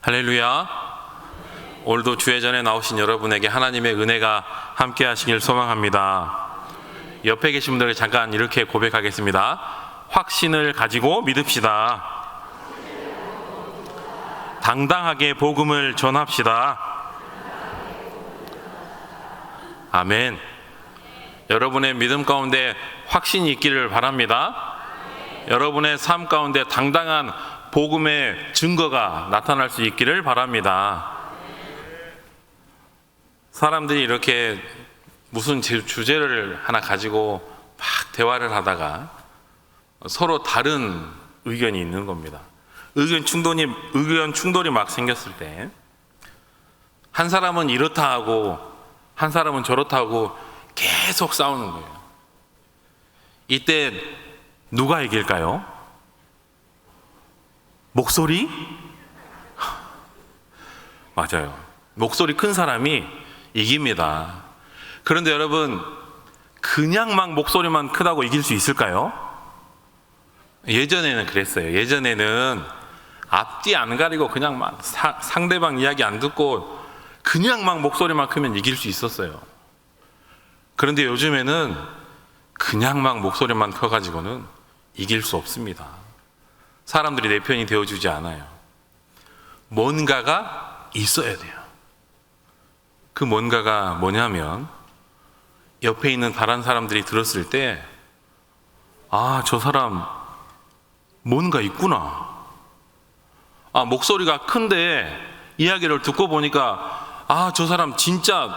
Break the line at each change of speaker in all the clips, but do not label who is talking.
할렐루야. 오늘도 주의 전에 나오신 여러분에게 하나님의 은혜가 함께 하시길 소망합니다. 옆에 계신 분들 잠깐 이렇게 고백하겠습니다. 확신을 가지고 믿읍시다. 당당하게 복음을 전합시다. 아멘. 여러분의 믿음 가운데 확신이 있기를 바랍니다. 여러분의 삶 가운데 당당한 복음의 증거가 나타날 수 있기를 바랍니다. 사람들이 이렇게 무슨 주제를 하나 가지고 막 대화를 하다가 서로 다른 의견이 있는 겁니다. 의견 충돌이 막 생겼을 때 한 사람은 이렇다 하고 한 사람은 저렇다 하고 계속 싸우는 거예요. 이때 누가 이길까요? 목소리? 맞아요. 목소리 큰 사람이 이깁니다. 그런데 여러분, 그냥 막 목소리만 크다고 이길 수 있을까요? 예전에는 그랬어요. 예전에는 앞뒤 안 가리고 그냥 막 상대방 이야기 안 듣고 그냥 막 목소리만 크면 이길 수 있었어요. 그런데 요즘에는 그냥 막 목소리만 커가지고는 이길 수 없습니다. 사람들이 내 편이 되어주지 않아요. 뭔가가 있어야 돼요. 그 뭔가가 뭐냐면 옆에 있는 다른 사람들이 들었을 때 아, 저 사람 뭔가 있구나. 아, 목소리가 큰데 이야기를 듣고 보니까 아, 저 사람 진짜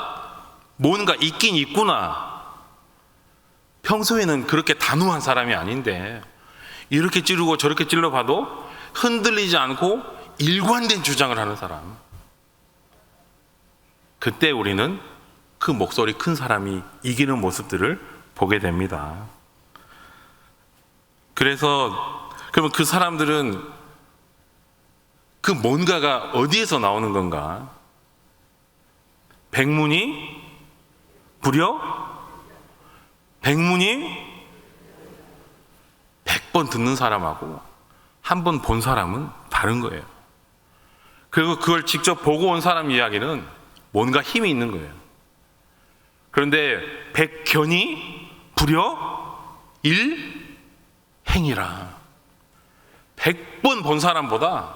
뭔가 있긴 있구나. 평소에는 그렇게 단호한 사람이 아닌데 이렇게 찌르고 저렇게 찔러봐도 흔들리지 않고 일관된 주장을 하는 사람. 그때 우리는 그 목소리 큰 사람이 이기는 모습들을 보게 됩니다. 그래서 그러면 그 사람들은 그 뭔가가 어디에서 나오는 건가? 백문이 불여? 백문이 100번 듣는 사람하고 한 번 본 사람은 다른 거예요. 그리고 그걸 직접 보고 온 사람 이야기는 뭔가 힘이 있는 거예요. 그런데 백견이 불여 일행이라. 100번 본 사람보다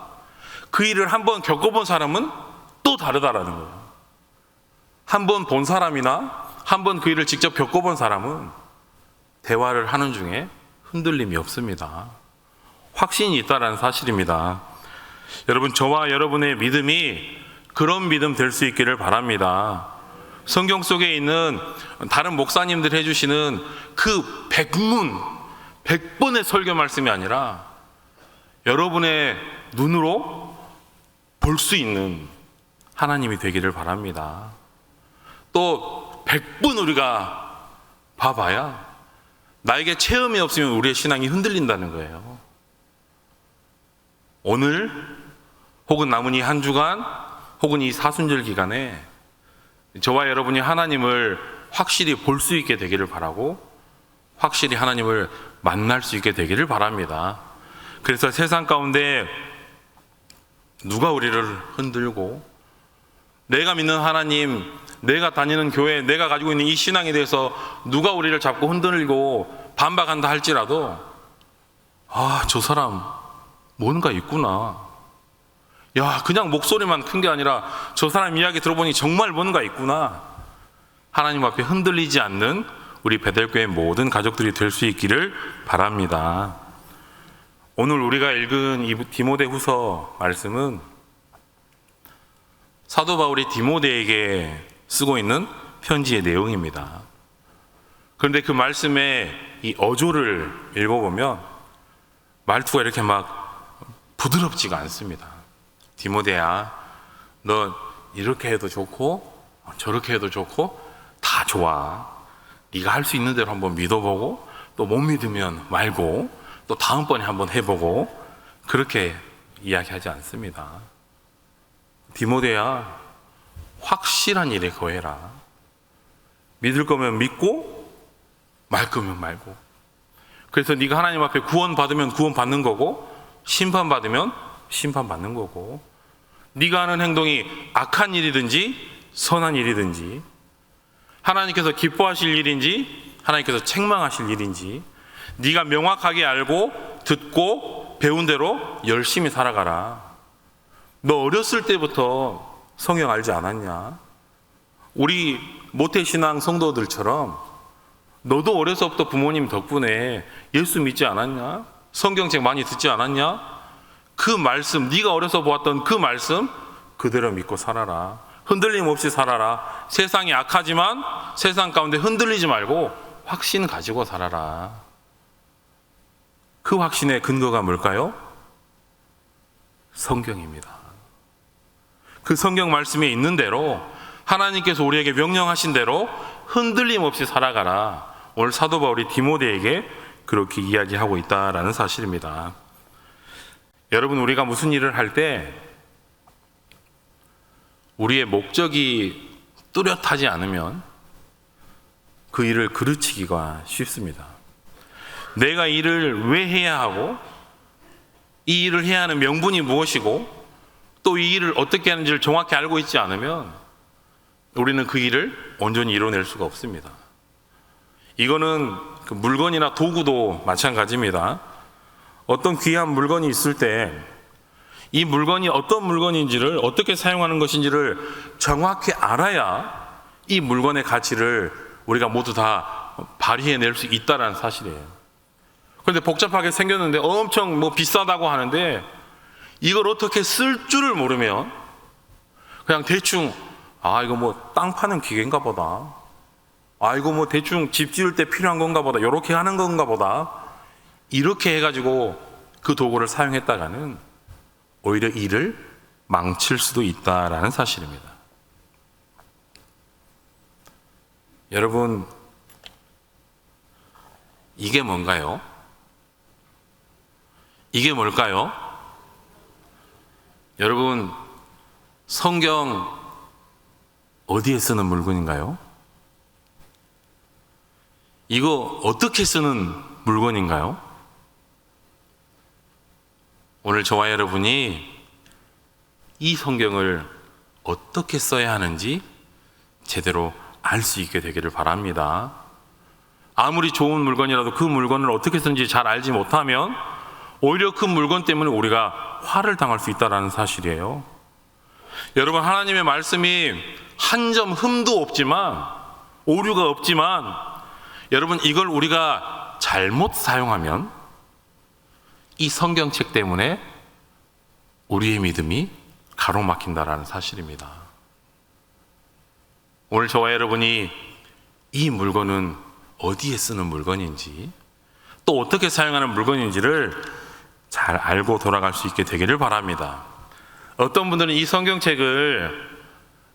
그 일을 한 번 겪어본 사람은 또 다르다라는 거예요. 한 번 본 사람이나 한 번 그 일을 직접 겪어본 사람은 대화를 하는 중에 흔들림이 없습니다. 확신이 있다는 사실입니다. 여러분, 저와 여러분의 믿음이 그런 믿음 될 수 있기를 바랍니다. 성경 속에 있는 다른 목사님들 해주시는 그 100번의 설교 말씀이 아니라 여러분의 눈으로 볼 수 있는 하나님이 되기를 바랍니다. 또 100번 우리가 봐봐야 나에게 체험이 없으면 우리의 신앙이 흔들린다는 거예요. 오늘 혹은 남은 이 한 주간 혹은 이 사순절 기간에 저와 여러분이 하나님을 확실히 볼 수 있게 되기를 바라고 확실히 하나님을 만날 수 있게 되기를 바랍니다. 그래서 세상 가운데 누가 우리를 흔들고 내가 믿는 하나님, 내가 다니는 교회, 내가 가지고 있는 이 신앙에 대해서 누가 우리를 자꾸 흔들고 반박한다 할지라도 아, 저 사람 뭔가 있구나. 야, 그냥 목소리만 큰 게 아니라 저 사람 이야기 들어보니 정말 뭔가 있구나. 하나님 앞에 흔들리지 않는 우리 베델교회 모든 가족들이 될 수 있기를 바랍니다. 오늘 우리가 읽은 이 디모데후서 말씀은 사도 바울이 디모데에게 쓰고 있는 편지의 내용입니다. 그런데 그 말씀의 이 어조를 읽어보면 말투가 이렇게 막 부드럽지가 않습니다. 디모데야, 너 이렇게 해도 좋고 저렇게 해도 좋고 다 좋아. 네가 할 수 있는 대로 한번 믿어보고 또 못 믿으면 말고 또 다음번에 한번 해보고 그렇게 이야기하지 않습니다. 디모데야, 확실한 일에 거해라. 믿을 거면 믿고 말 거면 말고. 그래서 네가 하나님 앞에 구원 받으면 구원 받는 거고 심판 받으면 심판 받는 거고 네가 하는 행동이 악한 일이든지 선한 일이든지, 하나님께서 기뻐하실 일인지 하나님께서 책망하실 일인지 네가 명확하게 알고 듣고 배운 대로 열심히 살아가라. 너 어렸을 때부터 성경 알지 않았냐? 우리 모태신앙 성도들처럼 너도 어려서부터 부모님 덕분에 예수 믿지 않았냐? 성경책 많이 듣지 않았냐? 그 말씀, 네가 어려서 보았던 그 말씀 그대로 믿고 살아라. 흔들림 없이 살아라. 세상이 악하지만 세상 가운데 흔들리지 말고 확신 가지고 살아라. 그 확신의 근거가 뭘까요? 성경입니다. 그 성경 말씀에 있는 대로 하나님께서 우리에게 명령하신 대로 흔들림 없이 살아가라. 오늘 사도 바울이 디모데에게 그렇게 이야기하고 있다라는 사실입니다. 여러분, 우리가 무슨 일을 할 때 우리의 목적이 뚜렷하지 않으면 그 일을 그르치기가 쉽습니다. 내가 이 일을 왜 해야 하고 이 일을 해야 하는 명분이 무엇이고 또 이 일을 어떻게 하는지를 정확히 알고 있지 않으면 우리는 그 일을 온전히 이뤄낼 수가 없습니다. 이거는 그 물건이나 도구도 마찬가지입니다. 어떤 귀한 물건이 있을 때 이 물건이 어떤 물건인지를 어떻게 사용하는 것인지를 정확히 알아야 이 물건의 가치를 우리가 모두 다 발휘해낼 수 있다는 사실이에요. 그런데 복잡하게 생겼는데 엄청 비싸다고 하는데 이걸 어떻게 쓸 줄을 모르면 그냥 대충 이거 땅 파는 기계인가 보다. 이거 대충 집 지을 때 필요한 건가 보다. 이렇게 하는 건가 보다. 이렇게 해가지고 그 도구를 사용했다가는 오히려 일을 망칠 수도 있다라는 사실입니다. 여러분, 이게 뭔가요? 이게 뭘까요? 여러분, 성경 어디에 쓰는 물건인가요? 이거 어떻게 쓰는 물건인가요? 오늘 저와 여러분이 이 성경을 어떻게 써야 하는지 제대로 알 수 있게 되기를 바랍니다. 아무리 좋은 물건이라도 그 물건을 어떻게 쓰는지 잘 알지 못하면 오히려 그 물건 때문에 우리가 화를 당할 수 있다는 사실이에요. 여러분, 하나님의 말씀이 한 점 흠도 없지만, 오류가 없지만, 여러분, 이걸 우리가 잘못 사용하면 이 성경책 때문에 우리의 믿음이 가로막힌다라는 사실입니다. 오늘 저와 여러분이 이 물건은 어디에 쓰는 물건인지 또 어떻게 사용하는 물건인지를 잘 알고 돌아갈 수 있게 되기를 바랍니다. 어떤 분들은 이 성경책을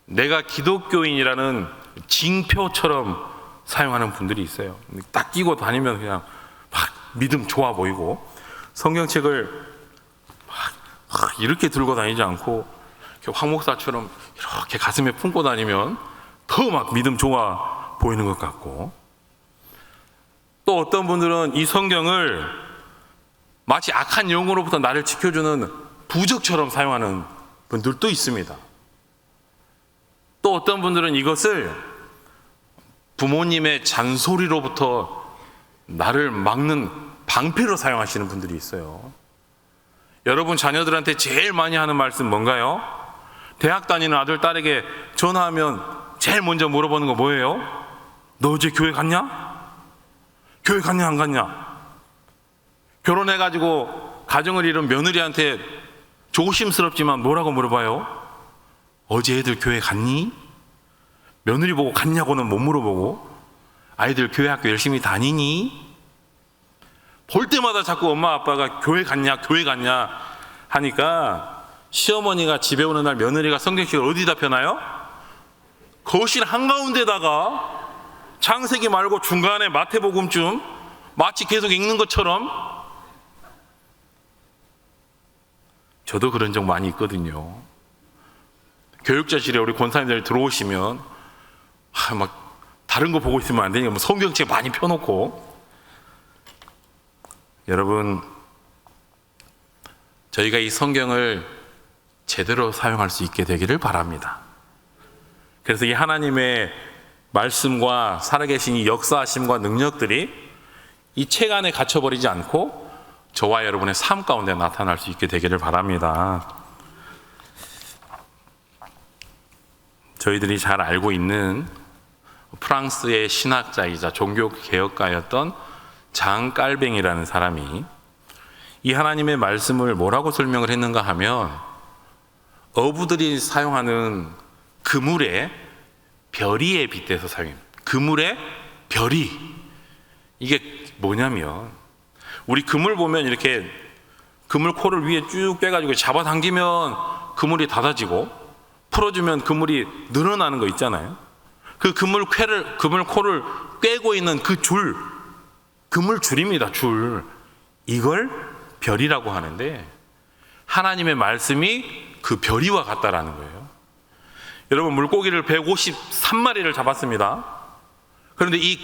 내가 기독교인이라는 징표처럼 사용하는 분들이 있어요. 딱 끼고 다니면 그냥 막 믿음 좋아 보이고, 성경책을 막 이렇게 들고 다니지 않고 황 목사처럼 이렇게 가슴에 품고 다니면 더 막 믿음 좋아 보이는 것 같고, 또 어떤 분들은 이 성경을 마치 악한 영으로부터 나를 지켜주는 부적처럼 사용하는 분들도 있습니다. 또 어떤 분들은 이것을 부모님의 잔소리로부터 나를 막는 방패로 사용하시는 분들이 있어요. 여러분, 자녀들한테 제일 많이 하는 말씀 뭔가요? 대학 다니는 아들, 딸에게 전화하면 제일 먼저 물어보는 거 뭐예요? 너 어제 교회 갔냐? 교회 갔냐 안 갔냐? 결혼해가지고 가정을 이룬 며느리한테 조심스럽지만 뭐라고 물어봐요? 어제 애들 교회 갔니? 며느리 보고 갔냐고는 못 물어보고, 아이들 교회 학교 열심히 다니니? 볼 때마다 자꾸 엄마 아빠가 교회 갔냐 하니까 시어머니가 집에 오는 날 며느리가 성경책을 어디다 펴나요? 거실 한가운데다가 창세기 말고 중간에 마태복음쯤 마치 계속 읽는 것처럼. 저도 그런 적 많이 있거든요. 교육자실에 우리 권사님들 들어오시면 막 다른 거 보고 있으면 안 되니까 성경책 많이 펴놓고. 여러분, 저희가 이 성경을 제대로 사용할 수 있게 되기를 바랍니다. 그래서 이 하나님의 말씀과 살아계신 이 역사하심과 능력들이 이 책 안에 갇혀버리지 않고 저와 여러분의 삶 가운데 나타날 수 있게 되기를 바랍니다. 저희들이 잘 알고 있는 프랑스의 신학자이자 종교개혁가였던 장 깔뱅이라는 사람이 이 하나님의 말씀을 뭐라고 설명을 했는가 하면 어부들이 사용하는 그물에 별이에 빗대서 사용해요. 그물에 별이. 이게 뭐냐면 우리 그물 보면 이렇게 그물 코를 위에 쭉 빼가지고 잡아당기면 그물이 닫아지고 풀어주면 그물이 늘어나는 거 있잖아요. 그 그물 코를 꿰고 있는 그 줄, 그물 줄입니다. 줄. 이걸 별이라고 하는데 하나님의 말씀이 그 별이와 같다라는 거예요. 여러분, 물고기를 153마리를 잡았습니다. 그런데 이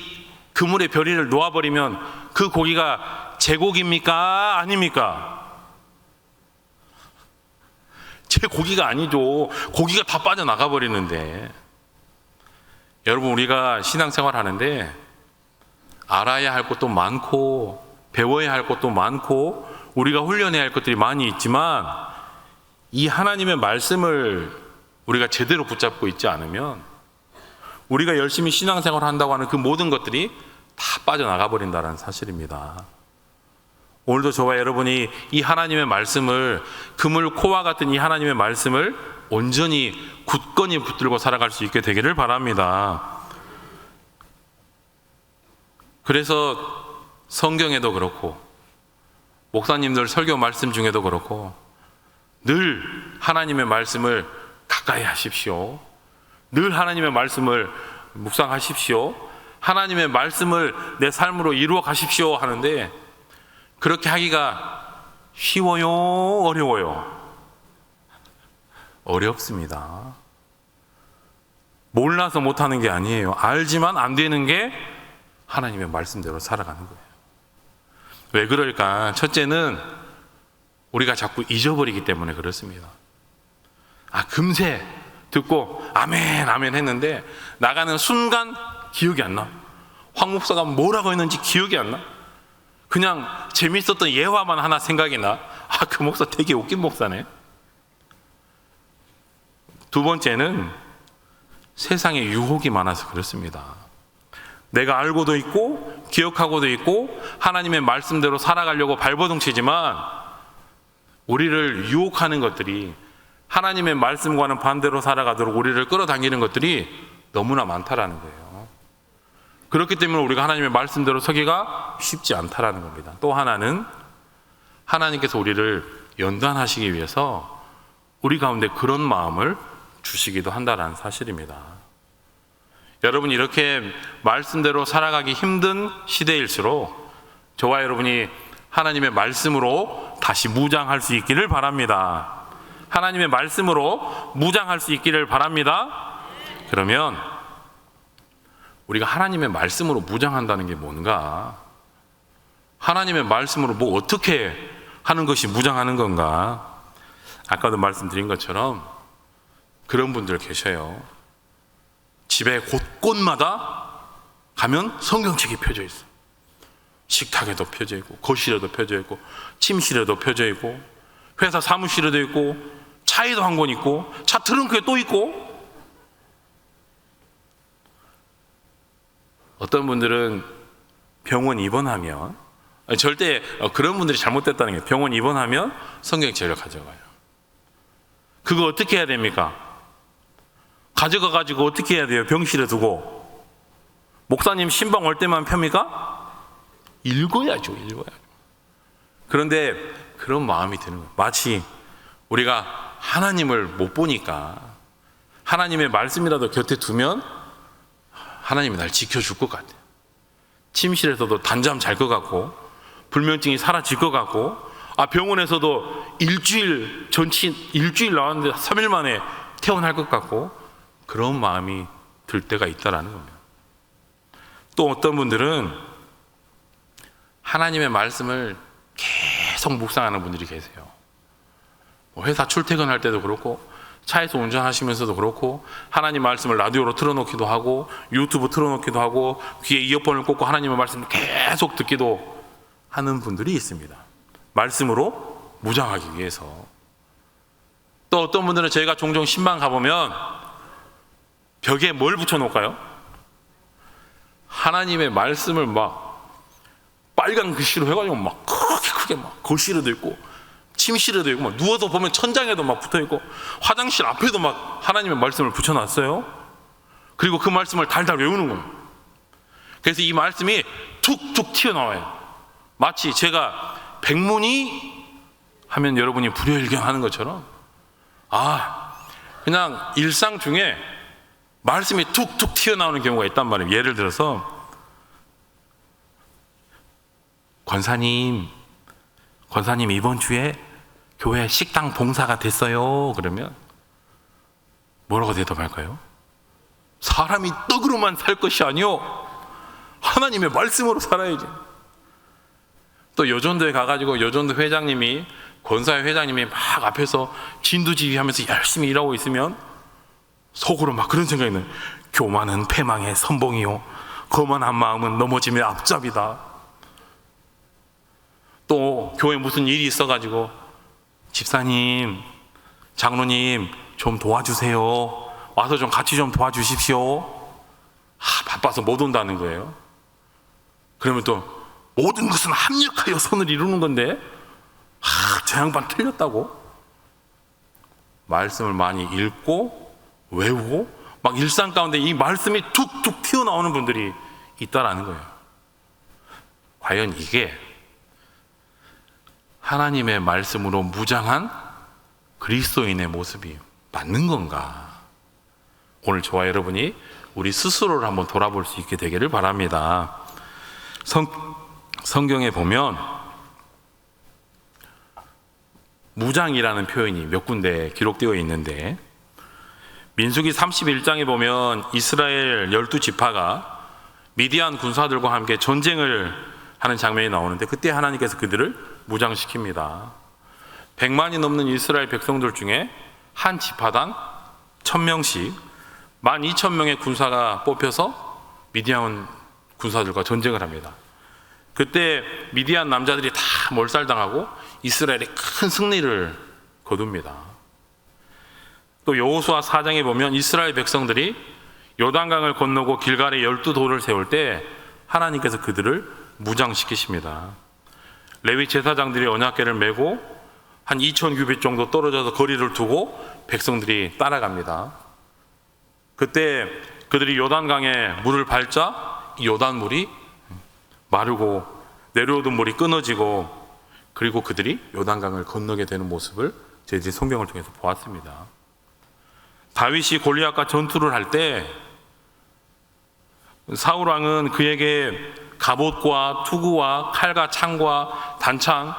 그물에 별이를 놓아버리면 그 고기가 제 고기입니까? 아닙니까? 제 고기가 아니죠. 고기가 다 빠져나가 버리는데. 여러분, 우리가 신앙생활 하는데 알아야 할 것도 많고 배워야 할 것도 많고 우리가 훈련해야 할 것들이 많이 있지만 이 하나님의 말씀을 우리가 제대로 붙잡고 있지 않으면 우리가 열심히 신앙생활을 한다고 하는 그 모든 것들이 다 빠져나가 버린다는 사실입니다. 오늘도 저와 여러분이 이 하나님의 말씀을, 그물 코와 같은 이 하나님의 말씀을 온전히 굳건히 붙들고 살아갈 수 있게 되기를 바랍니다. 그래서 성경에도 그렇고 목사님들 설교 말씀 중에도 그렇고 늘 하나님의 말씀을 가까이 하십시오. 늘 하나님의 말씀을 묵상하십시오. 하나님의 말씀을 내 삶으로 이루어 가십시오 하는데 그렇게 하기가 쉬워요? 어려워요? 어렵습니다. 몰라서 못하는 게 아니에요. 알지만 안 되는 게 하나님의 말씀대로 살아가는 거예요. 왜 그럴까? 첫째는 우리가 자꾸 잊어버리기 때문에 그렇습니다. 금세 듣고 아멘 아멘 했는데 나가는 순간 기억이 안 나. 황 목사가 뭐라고 했는지 기억이 안 나. 그냥 재밌었던 예화만 하나 생각이 나. 그 목사 되게 웃긴 목사네. 두 번째는 세상에 유혹이 많아서 그렇습니다. 내가 알고도 있고 기억하고도 있고 하나님의 말씀대로 살아가려고 발버둥치지만 우리를 유혹하는 것들이, 하나님의 말씀과는 반대로 살아가도록 우리를 끌어당기는 것들이 너무나 많다라는 거예요. 그렇기 때문에 우리가 하나님의 말씀대로 서기가 쉽지 않다라는 겁니다. 또 하나는 하나님께서 우리를 연단하시기 위해서 우리 가운데 그런 마음을 주시기도 한다라는 사실입니다. 여러분, 이렇게 말씀대로 살아가기 힘든 시대일수록 저와 여러분이 하나님의 말씀으로 다시 무장할 수 있기를 바랍니다. 하나님의 말씀으로 무장할 수 있기를 바랍니다. 그러면 우리가 하나님의 말씀으로 무장한다는 게 뭔가? 하나님의 말씀으로 뭐 어떻게 하는 것이 무장하는 건가? 아까도 말씀드린 것처럼 그런 분들 계셔요. 집에 곳곳마다 가면 성경책이 펴져 있어. 식탁에도 펴져 있고 거실에도 펴져 있고 침실에도 펴져 있고 회사 사무실에도 있고 차에도 한 권 있고 차 트렁크에 또 있고. 어떤 분들은 병원 입원하면, 절대 그런 분들이 잘못됐다는 게, 병원 입원하면 성경책을 가져가요. 그거 어떻게 해야 됩니까? 가져가가지고 어떻게 해야 돼요? 병실에 두고. 목사님 신방 올 때만 펴니까 읽어야죠. 그런데 그런 마음이 드는 거예요. 마치 우리가 하나님을 못 보니까 하나님의 말씀이라도 곁에 두면 하나님이 날 지켜줄 것 같아요. 침실에서도 단잠 잘 것 같고 불면증이 사라질 것 같고, 병원에서도 일주일 나왔는데 3일 만에 퇴원할 것 같고, 그런 마음이 들 때가 있다라는 겁니다. 또 어떤 분들은 하나님의 말씀을 계속 묵상하는 분들이 계세요. 뭐 회사 출퇴근할 때도 그렇고 차에서 운전하시면서도 그렇고 하나님 말씀을 라디오로 틀어놓기도 하고 유튜브 틀어놓기도 하고 귀에 이어폰을 꽂고 하나님의 말씀을 계속 듣기도 하는 분들이 있습니다. 말씀으로 무장하기 위해서. 또 어떤 분들은 저희가 종종 신방 가보면 벽에 뭘 붙여놓을까요? 하나님의 말씀을 막 빨간 글씨로 해가지고 막 크게 막 거실에도 있고 침실에도 있고 막 누워서 보면 천장에도 막 붙어있고 화장실 앞에도 막 하나님의 말씀을 붙여놨어요. 그리고 그 말씀을 달달 외우는 거예요. 그래서 이 말씀이 툭툭 튀어나와요. 마치 제가 백문이 하면 여러분이 불여일견하는 것처럼 그냥 일상 중에 말씀이 툭툭 튀어나오는 경우가 있단 말이에요. 예를 들어서 권사님 이번 주에 교회 식당 봉사가 됐어요. 그러면 뭐라고 대답할까요? 사람이 떡으로만 살 것이 아니요 하나님의 말씀으로 살아야지. 또 여전도에 가가지고 여전도 회장님이 권사회 회장님이 막 앞에서 진두지휘하면서 열심히 일하고 있으면 속으로 막 그런 생각이 나요. 교만은 패망의 선봉이요 거만한 마음은 넘어짐의 앞잡이다. 또 교회에 무슨 일이 있어가지고 집사님, 장로님 좀 도와주세요. 와서 좀 같이 좀 도와주십시오. 바빠서 못 온다는 거예요. 그러면 또 모든 것은 합력하여 선을 이루는 건데 저 양반 틀렸다고? 말씀을 많이 읽고 외우고 막 일상 가운데 이 말씀이 툭툭 튀어나오는 분들이 있다라는 거예요. 과연 이게 하나님의 말씀으로 무장한 그리스도인의 모습이 맞는 건가? 오늘 저와 여러분이 우리 스스로를 한번 돌아볼 수 있게 되기를 바랍니다. 성경에 보면 무장이라는 표현이 몇 군데 기록되어 있는데 민수기 31장에 보면 이스라엘 12지파가 미디안 군사들과 함께 전쟁을 하는 장면이 나오는데 그때 하나님께서 그들을 무장시킵니다. 100만이 넘는 이스라엘 백성들 중에 한 지파당 1000명씩 12,000명의 군사가 뽑혀서 미디안 군사들과 전쟁을 합니다. 그때 미디안 남자들이 다 몰살당하고 이스라엘이 큰 승리를 거둡니다. 또 여호수아 4장에 보면 이스라엘 백성들이 요단강을 건너고 길갈에 12돌을 세울 때 하나님께서 그들을 무장시키십니다. 레위 제사장들이 언약궤를 메고 한 2000규빗 정도 떨어져서 거리를 두고 백성들이 따라갑니다. 그때 그들이 요단강에 물을 밟자 이 요단물이 마르고 내려오던 물이 끊어지고 그리고 그들이 요단강을 건너게 되는 모습을 저희들이 성경을 통해서 보았습니다. 다윗이 골리앗과 전투를 할 때 사울 왕은 그에게 갑옷과 투구와 칼과 창과 단창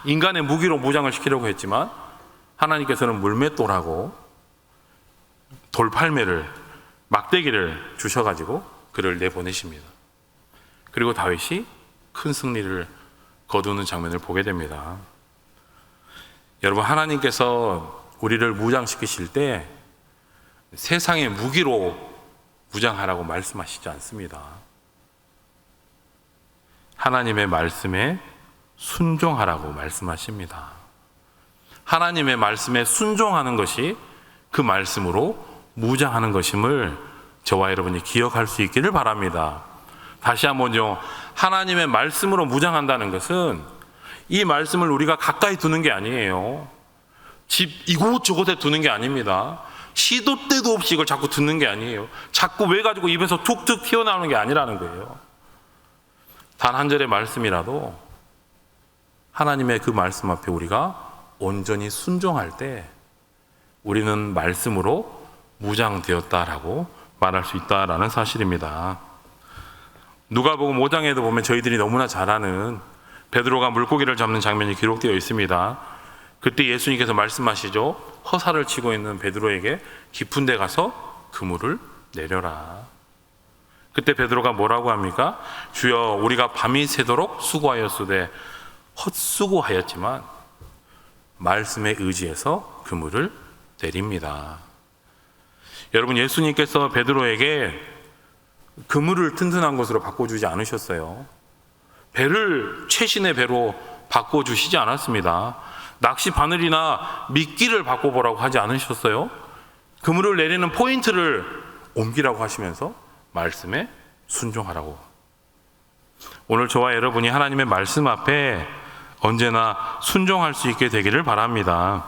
인간의 무기로 무장을 시키려고 했지만 하나님께서는 물맷돌하고 돌팔매를 막대기를 주셔가지고 그를 내보내십니다. 그리고 다윗이 큰 승리를 거두는 장면을 보게 됩니다. 여러분, 하나님께서 우리를 무장시키실 때 세상의 무기로 무장하라고 말씀하시지 않습니다. 하나님의 말씀에 순종하라고 말씀하십니다. 하나님의 말씀에 순종하는 것이 그 말씀으로 무장하는 것임을 저와 여러분이 기억할 수 있기를 바랍니다. 다시 한번요, 하나님의 말씀으로 무장한다는 것은 이 말씀을 우리가 가까이 두는 게 아니에요. 집 이곳저곳에 두는 게 아닙니다. 시도 때도 없이 이걸 자꾸 듣는 게 아니에요. 자꾸 왜 가지고 입에서 툭툭 튀어나오는 게 아니라는 거예요. 단 한 절의 말씀이라도 하나님의 그 말씀 앞에 우리가 온전히 순종할 때 우리는 말씀으로 무장되었다라고 말할 수 있다라는 사실입니다. 누가복음 5장에도 보면 저희들이 너무나 잘 아는 베드로가 물고기를 잡는 장면이 기록되어 있습니다. 그때 예수님께서 말씀하시죠. 허사를 치고 있는 베드로에게 깊은 데 가서 그물을 내려라. 그때 베드로가 뭐라고 합니까? 주여, 우리가 밤이 새도록 수고하였으되 헛수고하였지만 말씀에 의지해서 그물을 내립니다. 여러분, 예수님께서 베드로에게 그물을 튼튼한 것으로 바꿔주지 않으셨어요. 배를 최신의 배로 바꿔주시지 않았습니다. 낚시 바늘이나 미끼를 바꿔보라고 하지 않으셨어요. 그물을 내리는 포인트를 옮기라고 하시면서 말씀에 순종하라고. 오늘 저와 여러분이 하나님의 말씀 앞에 언제나 순종할 수 있게 되기를 바랍니다.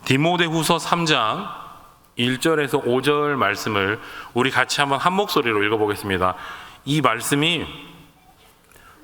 디모데후서 3장 1절에서 5절 말씀을 우리 같이 한번 한 목소리로 읽어보겠습니다. 이 말씀이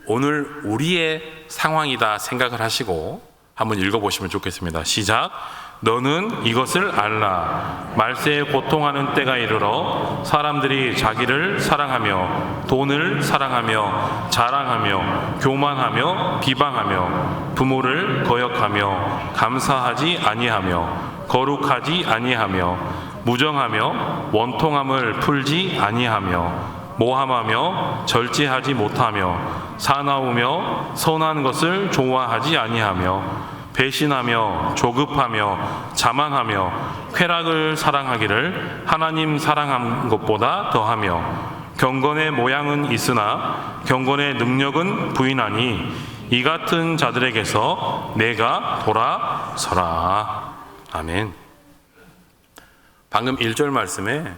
오늘 우리의 상황이다 생각을 하시고 한번 읽어보시면 좋겠습니다. 시작. 너는 이것을 알라. 말세에 고통하는 때가 이르러 사람들이 자기를 사랑하며 돈을 사랑하며 자랑하며 교만하며 비방하며 부모를 거역하며 감사하지 아니하며 거룩하지 아니하며 무정하며 원통함을 풀지 아니하며 모함하며 절제하지 못하며 사나우며 선한 것을 좋아하지 아니하며 배신하며 조급하며 자만하며 쾌락을 사랑하기를 하나님 사랑한 것보다 더하며 경건의 모양은 있으나 경건의 능력은 부인하니 이 같은 자들에게서 내가 돌아서라. 아멘. 방금 1절 말씀에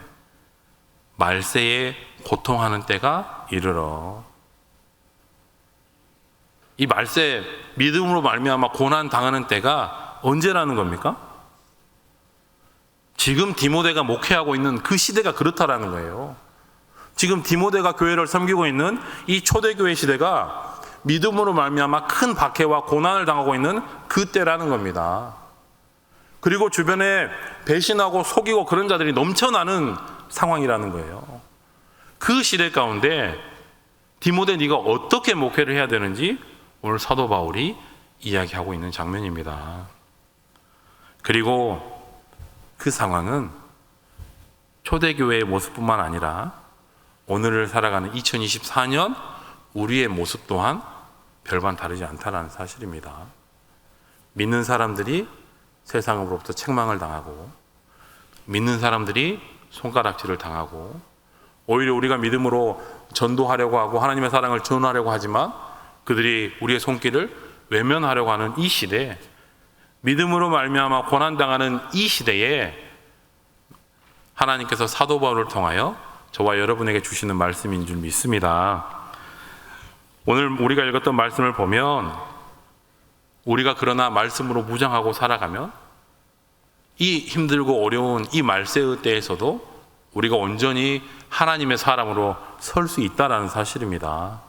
말세에 고통하는 때가 이르러, 이 말세 믿음으로 말미암아 고난 당하는 때가 언제라는 겁니까? 지금 디모데가 목회하고 있는 그 시대가 그렇다라는 거예요. 지금 디모데가 교회를 섬기고 있는 이 초대교회 시대가 믿음으로 말미암아 큰 박해와 고난을 당하고 있는 그때라는 겁니다. 그리고 주변에 배신하고 속이고 그런 자들이 넘쳐나는 상황이라는 거예요. 그 시대 가운데 디모데, 네가 어떻게 목회를 해야 되는지 오늘 사도 바울이 이야기하고 있는 장면입니다. 그리고 그 상황은 초대교회의 모습뿐만 아니라 오늘을 살아가는 2024년 우리의 모습 또한 별반 다르지 않다는 사실입니다. 믿는 사람들이 세상으로부터 책망을 당하고, 믿는 사람들이 손가락질을 당하고, 오히려 우리가 믿음으로 전도하려고 하고 하나님의 사랑을 전하려고 하지만 그들이 우리의 손길을 외면하려고 하는 이 시대, 믿음으로 말미암아 고난당하는 이 시대에 하나님께서 사도 바울을 통하여 저와 여러분에게 주시는 말씀인 줄 믿습니다. 오늘 우리가 읽었던 말씀을 보면 우리가 그러나 말씀으로 무장하고 살아가면 이 힘들고 어려운 이 말세의 때에서도 우리가 온전히 하나님의 사람으로 설 수 있다는 사실입니다.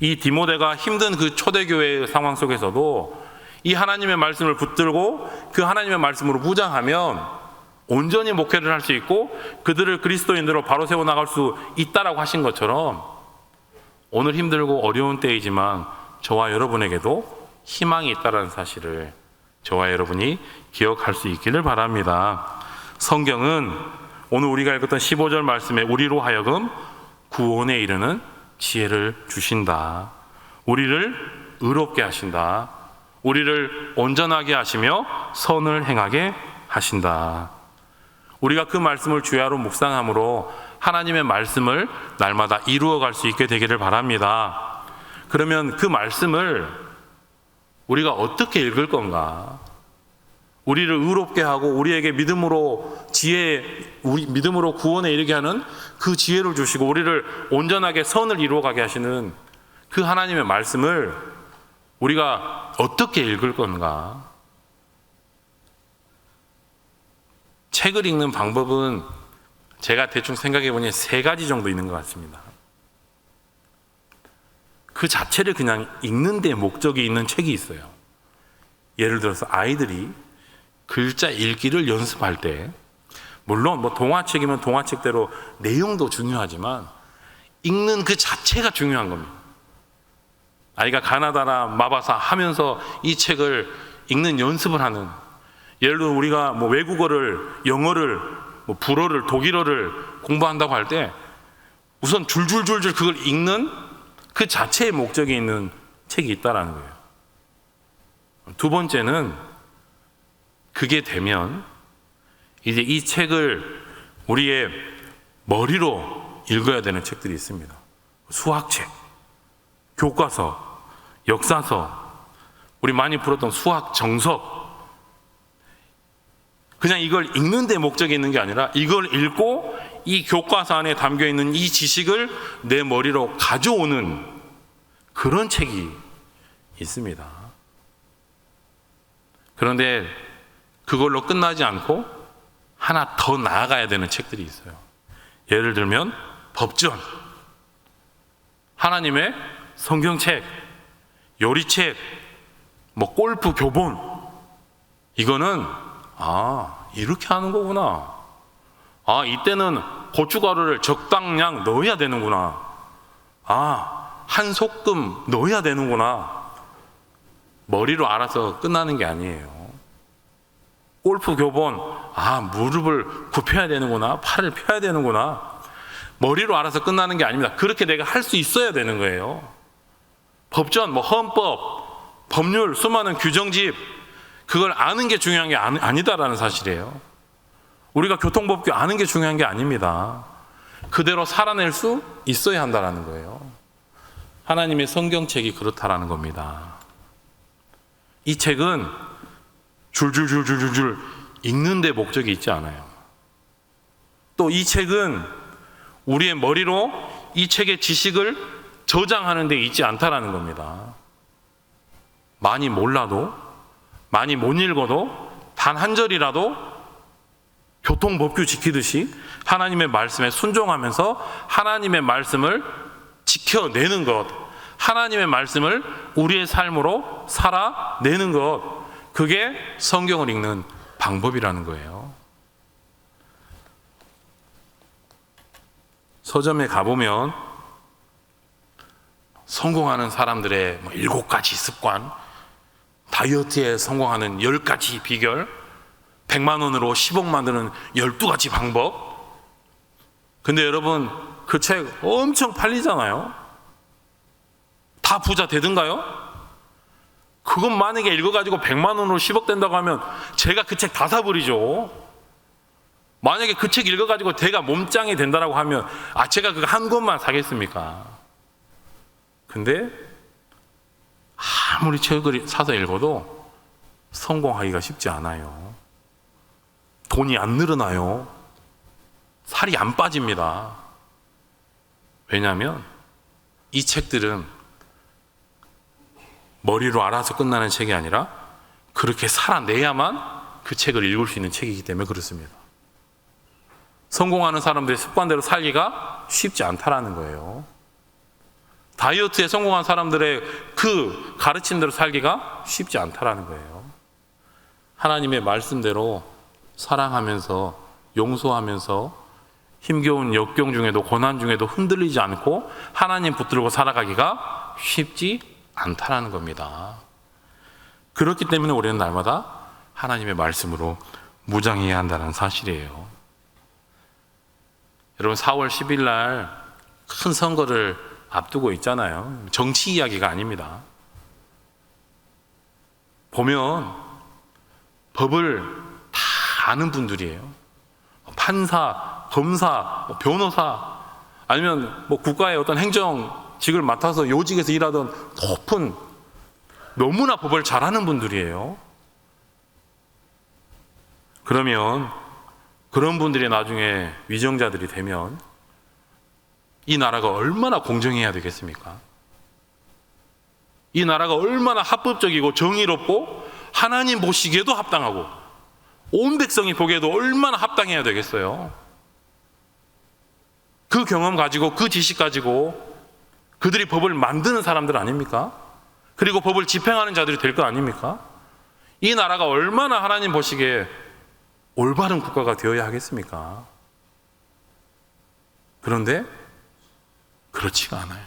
이 디모데가 힘든 그 초대교회의 상황 속에서도 이 하나님의 말씀을 붙들고 그 하나님의 말씀으로 무장하면 온전히 목회를 할 수 있고 그들을 그리스도인으로 바로 세워나갈 수 있다라고 하신 것처럼 오늘 힘들고 어려운 때이지만 저와 여러분에게도 희망이 있다는 사실을 저와 여러분이 기억할 수 있기를 바랍니다. 성경은 오늘 우리가 읽었던 15절 말씀에 우리로 하여금 구원에 이르는 지혜를 주신다. 우리를 의롭게 하신다. 우리를 온전하게 하시며 선을 행하게 하신다. 우리가 그 말씀을 주야로 묵상함으로 하나님의 말씀을 날마다 이루어갈 수 있게 되기를 바랍니다. 그러면 그 말씀을 우리가 어떻게 읽을 건가? 우리를 의롭게 하고 우리에게 믿음으로 믿음으로 구원에 이르게 하는 그 지혜를 주시고 우리를 온전하게 선을 이루어가게 하시는 그 하나님의 말씀을 우리가 어떻게 읽을 건가? 책을 읽는 방법은 제가 대충 생각해 보니 3가지 정도 있는 것 같습니다. 그 자체를 그냥 읽는 데 목적이 있는 책이 있어요. 예를 들어서 아이들이 글자 읽기를 연습할 때, 물론 동화책이면 동화책대로 내용도 중요하지만 읽는 그 자체가 중요한 겁니다. 아이가 가나다라 마바사 하면서 이 책을 읽는 연습을 하는, 예를 들어 우리가 외국어를, 영어를, 불어를, 독일어를 공부한다고 할 때 우선 줄줄줄줄 그걸 읽는 그 자체의 목적이 있는 책이 있다라는 거예요. 두 번째는 그게 되면 이제 이 책을 우리의 머리로 읽어야 되는 책들이 있습니다. 수학책, 교과서, 역사서, 우리 많이 풀었던 수학 정석. 그냥 이걸 읽는 데 목적이 있는 게 아니라 이걸 읽고 이 교과서 안에 담겨 있는 이 지식을 내 머리로 가져오는 그런 책이 있습니다. 그런데 그걸로 끝나지 않고 하나 더 나아가야 되는 책들이 있어요. 예를 들면 법전, 하나님의 성경책, 요리책, 뭐 골프 교본. 이거는 이렇게 하는 거구나. 이때는 고춧가루를 적당량 넣어야 되는구나. 한 소끔 넣어야 되는구나. 머리로 알아서 끝나는 게 아니에요. 골프 교본, 무릎을 굽혀야 되는구나. 팔을 펴야 되는구나. 머리로 알아서 끝나는 게 아닙니다. 그렇게 내가 할 수 있어야 되는 거예요. 법전, 헌법, 법률, 수많은 규정집, 그걸 아는 게 중요한 게 아니다라는 사실이에요. 우리가 교통법규 아는 게 중요한 게 아닙니다. 그대로 살아낼 수 있어야 한다는 거예요. 하나님의 성경책이 그렇다라는 겁니다. 이 책은 줄줄줄줄줄 읽는 데 목적이 있지 않아요. 또 이 책은 우리의 머리로 이 책의 지식을 저장하는 데 있지 않다라는 겁니다. 많이 몰라도, 많이 못 읽어도 단 한 절이라도 교통법규 지키듯이 하나님의 말씀에 순종하면서 하나님의 말씀을 지켜내는 것, 하나님의 말씀을 우리의 삶으로 살아내는 것, 그게 성경을 읽는 방법이라는 거예요. 서점에 가보면 성공하는 사람들의 7가지 습관, 다이어트에 성공하는 10가지 비결, 100만 원으로 10억 만드는 12가지 방법. 근데 여러분, 그 책 엄청 팔리잖아요. 다 부자 되든가요? 그건 만약에 읽어가지고 100만 원으로 10억 된다고 하면 제가 그 책 다 사버리죠. 만약에 그 책 읽어가지고 제가 몸짱이 된다고 하면 제가 그거 한 권만 사겠습니까? 근데 아무리 책을 사서 읽어도 성공하기가 쉽지 않아요. 돈이 안 늘어나요. 살이 안 빠집니다. 왜냐하면 이 책들은 머리로 알아서 끝나는 책이 아니라 그렇게 살아내야만 그 책을 읽을 수 있는 책이기 때문에 그렇습니다. 성공하는 사람들의 습관대로 살기가 쉽지 않다라는 거예요. 다이어트에 성공한 사람들의 그 가르침대로 살기가 쉽지 않다라는 거예요. 하나님의 말씀대로 사랑하면서 용서하면서 힘겨운 역경 중에도 고난 중에도 흔들리지 않고 하나님 붙들고 살아가기가 쉽지 않다라는 겁니다. 그렇기 때문에 우리는 날마다 하나님의 말씀으로 무장해야 한다는 사실이에요. 여러분, 4월 10일 날 큰 선거를 앞두고 있잖아요. 정치 이야기가 아닙니다. 보면 법을 다 아는 분들이에요. 판사, 검사, 변호사, 아니면 국가의 어떤 행정직을 맡아서 요직에서 일하던 높은, 너무나 법을 잘하는 분들이에요. 그러면 그런 분들이 나중에 위정자들이 되면 이 나라가 얼마나 공정해야 되겠습니까? 이 나라가 얼마나 합법적이고 정의롭고 하나님 보시기에도 합당하고 온 백성이 보기에도 얼마나 합당해야 되겠어요? 그 경험 가지고, 그 지식 가지고 그들이 법을 만드는 사람들 아닙니까? 그리고 법을 집행하는 자들이 될 거 아닙니까? 이 나라가 얼마나 하나님 보시기에 올바른 국가가 되어야 하겠습니까? 그런데 그렇지가 않아요.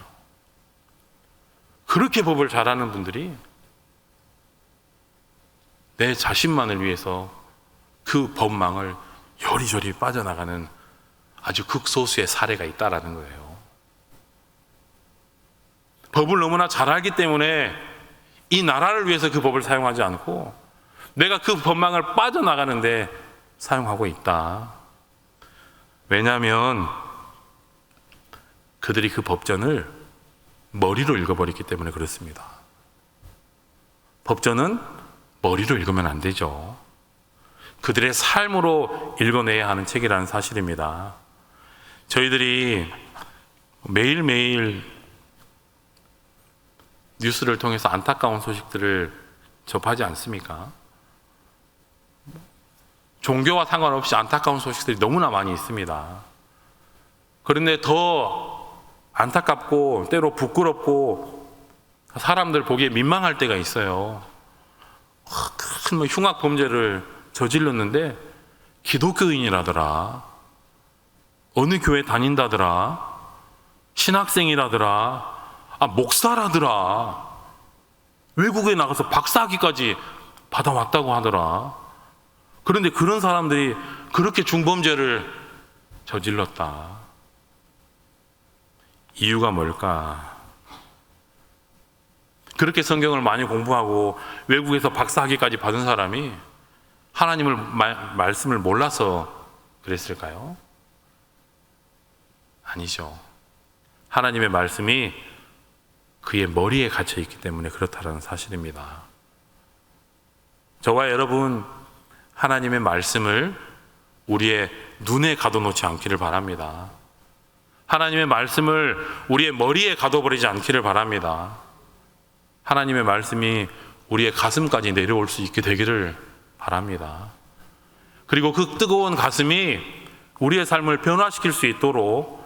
그렇게 법을 잘하는 분들이 내 자신만을 위해서 그 법망을 요리조리 빠져나가는 아주 극소수의 사례가 있다라는 거예요. 법을 너무나 잘 알기 때문에 이 나라를 위해서 그 법을 사용하지 않고 내가 그 법망을 빠져나가는데 사용하고 있다. 왜냐하면 그들이 그 법전을 머리로 읽어버렸기 때문에 그렇습니다. 법전은 머리로 읽으면 안 되죠. 그들의 삶으로 읽어내야 하는 책이라는 사실입니다. 저희들이 매일매일 뉴스를 통해서 안타까운 소식들을 접하지 않습니까? 종교와 상관없이 안타까운 소식들이 너무나 많이 있습니다. 그런데 더 안타깝고 때로 부끄럽고 사람들 보기에 민망할 때가 있어요. 큰 흉악 범죄를 저질렀는데 기독교인이라더라, 어느 교회 다닌다더라, 신학생이라더라, 목사라더라, 외국에 나가서 박사학위까지 받아왔다고 하더라. 그런데 그런 사람들이 그렇게 중범죄를 저질렀다. 이유가 뭘까? 그렇게 성경을 많이 공부하고 외국에서 박사학위까지 받은 사람이 하나님을 말씀을 몰라서 그랬을까요? 아니죠. 하나님의 말씀이 그의 머리에 갇혀 있기 때문에 그렇다는 사실입니다. 저와 여러분, 하나님의 말씀을 우리의 눈에 가둬놓지 않기를 바랍니다. 하나님의 말씀을 우리의 머리에 가둬버리지 않기를 바랍니다. 하나님의 말씀이 우리의 가슴까지 내려올 수 있게 되기를 바랍니다. 그리고 그 뜨거운 가슴이 우리의 삶을 변화시킬 수 있도록,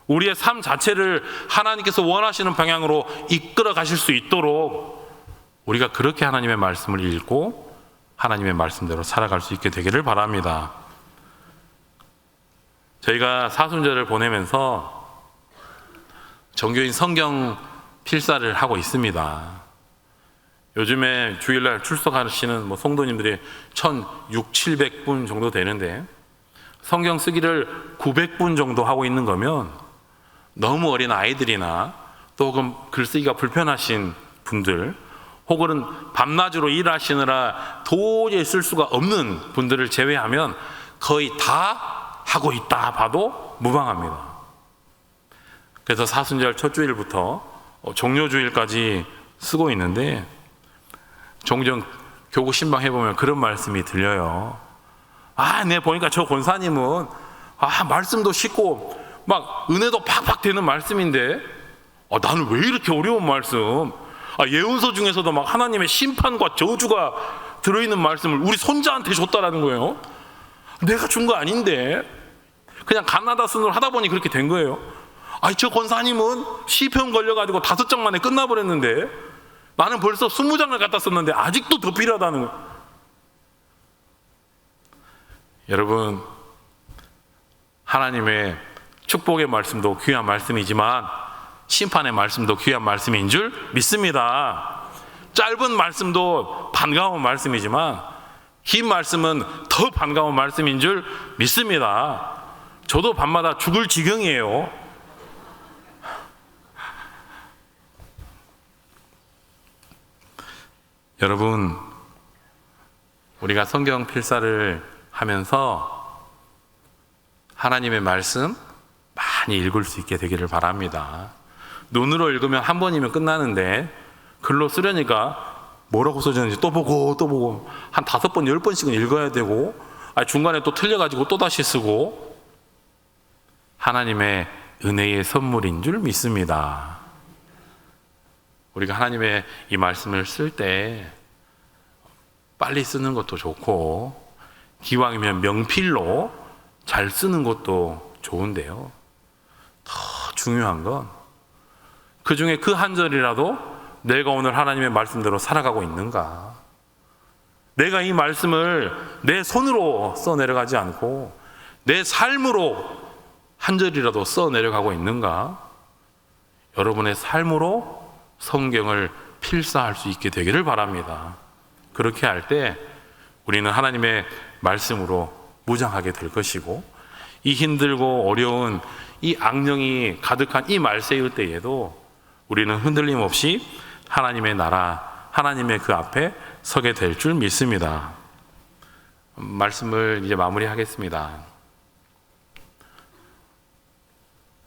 우리의 삶 자체를 하나님께서 원하시는 방향으로 이끌어 가실 수 있도록 우리가 그렇게 하나님의 말씀을 읽고 하나님의 말씀대로 살아갈 수 있게 되기를 바랍니다. 저희가 사순절을 보내면서 정교인 성경 필사를 하고 있습니다. 요즘에 주일날 출석하시는 성도님들이 1,600, 700분 정도 되는데 성경 쓰기를 900분 정도 하고 있는 거면 너무 어린 아이들이나 또 혹은 글쓰기가 불편하신 분들, 혹은 밤낮으로 일하시느라 도저히 쓸 수가 없는 분들을 제외하면 거의 다 하고 있다 봐도 무방합니다. 그래서 사순절 첫 주일부터 종료주일까지 쓰고 있는데 종종 교구 신방 해보면 그런 말씀이 들려요. 내 보니까 저 권사님은 말씀도 쉽고 막 은혜도 팍팍 되는 말씀인데 나는 왜 이렇게 어려운 말씀, 예언서 중에서도 막 하나님의 심판과 저주가 들어있는 말씀을 우리 손자한테 줬다라는 거예요. 내가 준 거 아닌데 그냥 가나다 순으로 하다 보니 그렇게 된 거예요. 저 권사님은 시편 걸려가지고 5장 만에 끝나버렸는데 나는 벌써 20장을 갖다 썼는데 아직도 더 필요하다는 거예요. 여러분, 하나님의 축복의 말씀도 귀한 말씀이지만 심판의 말씀도 귀한 말씀인 줄 믿습니다. 짧은 말씀도 반가운 말씀이지만 긴 말씀은 더 반가운 말씀인 줄 믿습니다. 저도 밤마다 죽을 지경이에요. 여러분, 우리가 성경 필사를 하면서 하나님의 말씀 많이 읽을 수 있게 되기를 바랍니다. 눈으로 읽으면 한 번이면 끝나는데 글로 쓰려니까 뭐라고 써졌는지 또 보고 한 5번, 10번씩은 읽어야 되고 중간에 또 틀려가지고 또 다시 쓰고, 하나님의 은혜의 선물인 줄 믿습니다. 우리가 하나님의 이 말씀을 쓸 때 빨리 쓰는 것도 좋고 기왕이면 명필로 잘 쓰는 것도 좋은데요, 더 중요한 건 그 중에 그 한 절이라도 내가 오늘 하나님의 말씀대로 살아가고 있는가, 내가 이 말씀을 내 손으로 써내려가지 않고 내 삶으로 한 절이라도 써내려가고 있는가, 여러분의 삶으로 성경을 필사할 수 있게 되기를 바랍니다. 그렇게 할 때 우리는 하나님의 말씀으로 무장하게 될 것이고, 이 힘들고 어려운 이 악령이 가득한 이 말세일 때에도 우리는 흔들림 없이 하나님의 나라, 하나님의 그 앞에 서게 될 줄 믿습니다. 말씀을 이제 마무리하겠습니다.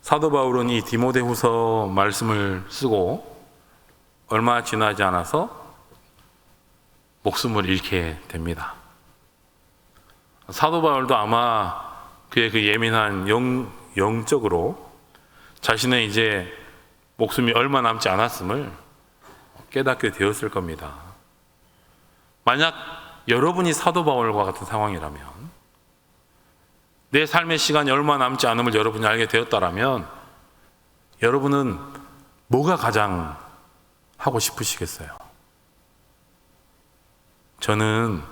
사도 바울은 이 디모데후서 말씀을 쓰고 얼마 지나지 않아서 목숨을 잃게 됩니다. 사도 바울도 아마 그의 그 예민한 영적으로 자신의 이제 목숨이 얼마 남지 않았음을 깨닫게 되었을 겁니다. 만약 여러분이 사도 바울과 같은 상황이라면, 내 삶의 시간이 얼마 남지 않음을 여러분이 알게 되었다라면 여러분은 뭐가 가장 하고 싶으시겠어요? 저는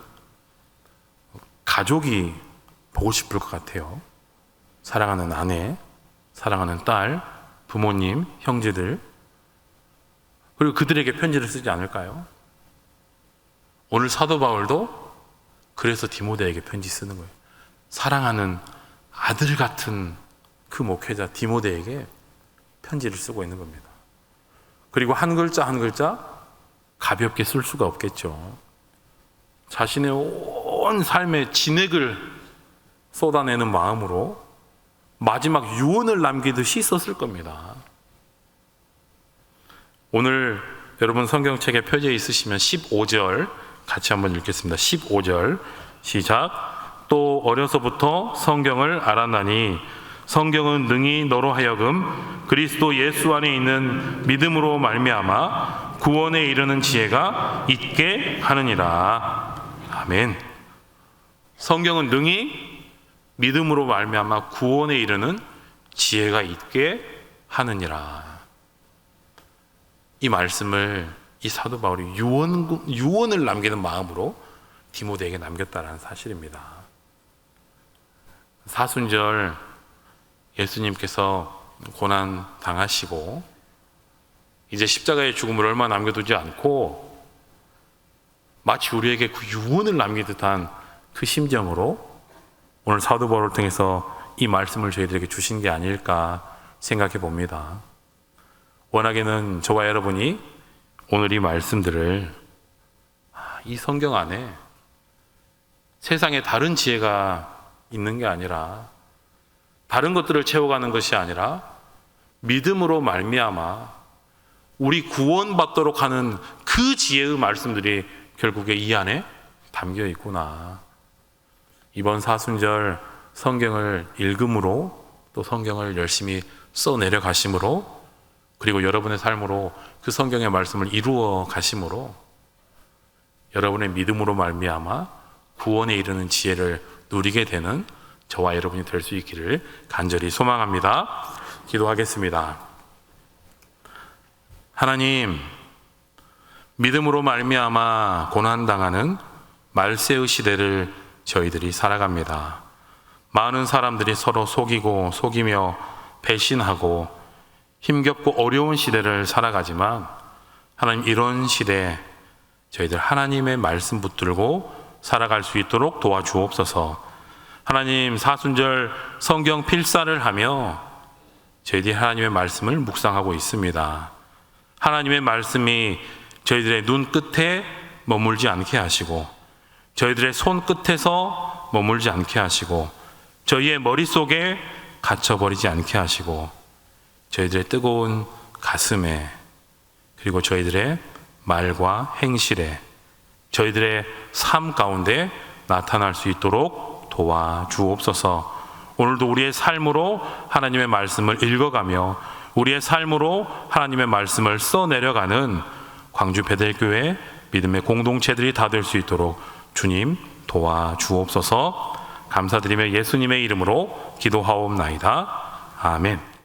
가족이 보고 싶을 것 같아요. 사랑하는 아내, 사랑하는 딸, 부모님, 형제들, 그리고 그들에게 편지를 쓰지 않을까요? 오늘 사도 바울도 그래서 디모데에게 편지 쓰는 거예요. 사랑하는 아들 같은 그 목회자 디모데에게 편지를 쓰고 있는 겁니다. 그리고 한 글자 한 글자 가볍게 쓸 수가 없겠죠. 자신의 온 삶의 진액을 쏟아내는 마음으로 마지막 유언을 남기듯이 썼을 겁니다. 오늘 여러분 성경책에 펴져 있으시면 15절 같이 한번 읽겠습니다. 15절 시작. 또 어려서부터 성경을 알았나니 성경은 능히 너로 하여금 그리스도 예수 안에 있는 믿음으로 말미암아 구원에 이르는 지혜가 있게 하느니라. 아멘. 성경은 능히 믿음으로 말미암아 구원에 이르는 지혜가 있게 하느니라. 이 말씀을 이 사도 바울이 유언을 남기는 마음으로 디모데에게 남겼다는 사실입니다. 사순절 예수님께서 고난 당하시고 이제 십자가의 죽음을 얼마 남겨두지 않고 마치 우리에게 그 유언을 남기듯한 그 심정으로 오늘 사도 바울을 통해서 이 말씀을 저희들에게 주신 게 아닐까 생각해 봅니다. 워낙에는 저와 여러분이 오늘 이 말씀들을 이 성경 안에 세상에 다른 지혜가 있는 게 아니라, 다른 것들을 채워가는 것이 아니라 믿음으로 말미암아 우리 구원받도록 하는 그 지혜의 말씀들이 결국에 이 안에 담겨 있구나. 이번 사순절 성경을 읽음으로, 또 성경을 열심히 써내려 가심으로, 그리고 여러분의 삶으로 그 성경의 말씀을 이루어 가심으로 여러분의 믿음으로 말미암아 구원에 이르는 지혜를 누리게 되는 저와 여러분이 될 수 있기를 간절히 소망합니다. 기도하겠습니다. 하나님, 믿음으로 말미암아 고난당하는 말세의 시대를 저희들이 살아갑니다. 많은 사람들이 서로 속이고 속이며 배신하고 힘겹고 어려운 시대를 살아가지만 하나님, 이런 시대 저희들 하나님의 말씀 붙들고 살아갈 수 있도록 도와주옵소서. 하나님, 사순절 성경 필사를 하며 저희들이 하나님의 말씀을 묵상하고 있습니다. 하나님의 말씀이 저희들의 눈끝에 머물지 않게 하시고, 저희들의 손끝에서 머물지 않게 하시고, 저희의 머릿속에 갇혀버리지 않게 하시고, 저희들의 뜨거운 가슴에, 그리고 저희들의 말과 행실에, 저희들의 삶 가운데 나타날 수 있도록 도와주옵소서. 오늘도 우리의 삶으로 하나님의 말씀을 읽어가며 우리의 삶으로 하나님의 말씀을 써내려가는 광주 베델교회 믿음의 공동체들이 다 될 수 있도록 주님 도와주옵소서. 감사드리며 예수님의 이름으로 기도하옵나이다. 아멘.